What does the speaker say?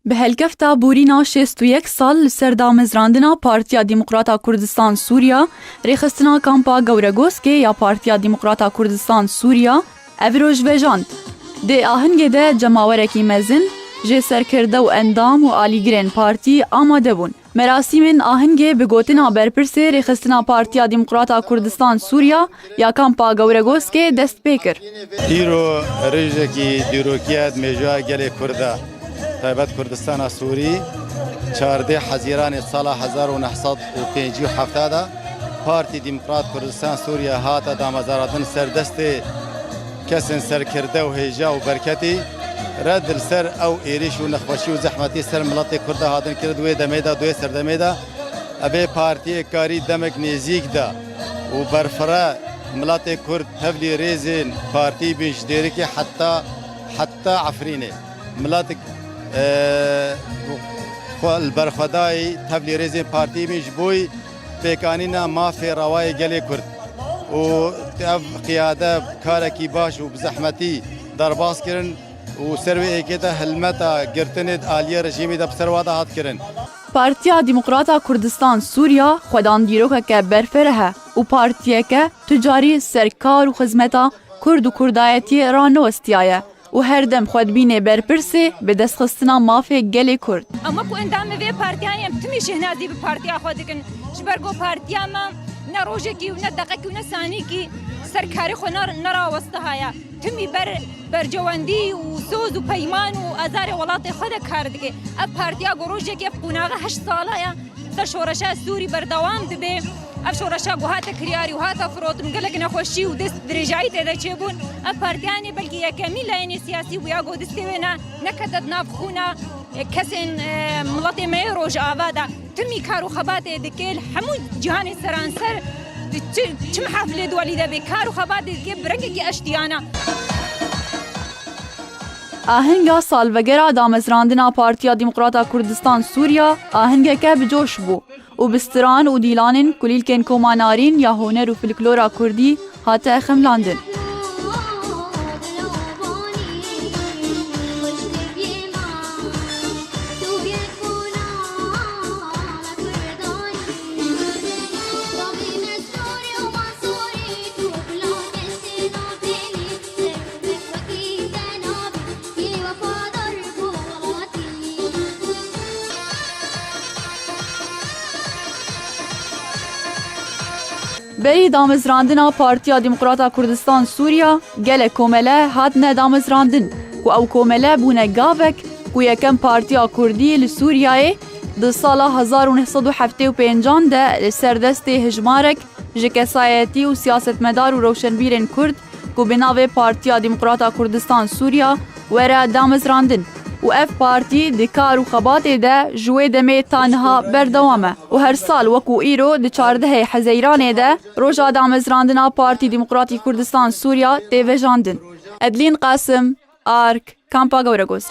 به هلکفتا بورینا 61 سال لسر دامزراندنا پارتیا دموکراتا کردستان سوریا ریخستنا کامپا گورگوسکه یا پارتیا دموکراتا کردستان سوریا اوروج وجاند. ده آهنگ ده جماورکی مزن جه سرکرده و اندام و آلیگرین پارتی آماده بون. مراسم آهنگ به گوتنا برپرسه ریخستنا پارتیا دموکراتا کردستان سوریا یا کامپا گورگوسکه دست پیکر. ایرو رجکی دیروکیت میجوا گل کرده تایبت کردستان سوری 14 حزیران سال 1957 پارتی دموکرات کردستان سوریا هات دامزاراتن سردست کسن سرکرده و هیجا و برکتی رد سر او ایریش و نخوشی و زحمتی سر ملت کرده هاتن کرد و دمیدا دوی سر دمیدا ابی پارتی کاری دمک نزیک دا و برفرا ملت کرد تبلی ریزین پارتی بیش دیری که حتی عفرینه ملت البرخدای تبلی ریزین پارتی بیش بوی پیکانینا مافی روای گلی کرد و قیاده کارکی باش و بزحمتی در باز کرن و سروی ایکیتا هلمتا گرتند آلیه رژیمی دا بسرواده هات کرن. پارتیا دموکراتا کردستان سوریا خودان دیروکه که برفره و پارتیه که تجاری سرکار و خدمتا کرد و کردایتی رانو استیایه و هر دم خود بینه برپرسه به دست خستنا مافی گلی کرد. اما کو اندام وی پارتیایم تمیشه نازی به پارتیا خود کن جبرگو پارتیا ما نه روزه کی و نه دقیقه کی و نه ثانی کی سرکاری خو نرا وسطهایا تمی بر جواندی و سوز و پیمان و ازار ولات خود کار دیگه اب پارتیا گروژه کی قوناغه 8 ساله یا سر شورشا سوری بردوام دبه اب شورشا گوهات کریاری و هات افراد مگلک نخوشی و دست درجایی تدا چبون اب پارتیانی بلکه یا کمیل یعنی سیاسی و یا گو دستیونا نکدت نافخونا کسین ملت میروج آوادا تمی کارو خبات دکل همون جهان سرانسر چم حفله دوالی ده بکار و خبات دکل برنگه کی اشتیانا آهنگا سالوگرا دامزراندنا پارتیا دموکراتا کردستان سوریا آهنگا که بجوش بو و بستران و دیلانین کلیلکن کومانارین یا هنر و فلکلورا کردی هاته اخملاندن. بری دامزراندنا پارتیا دموکراتا کردستان سوریا گل کومله هات نه دامزراندن و او کومله بونه گاوک و یکم پارتیا کردی لسوریای در سال 1975 ده لسردست هجمارک جکسایتی و سیاستمدار و روشنبیرن کرد که بناو پارتیا دموکراتا کردستان سوریا وره دامزراندن و اف پارتی دکار و خبات ده جوی دمه تانها بردوامه و هر سال وکو ایرو ده 14 حزیران ده روژا دامزراندنا پارتی دموکراتی کردستان سوریا تیوه جاندن. ادلین قاسم، آرک، کامپا گورگوس.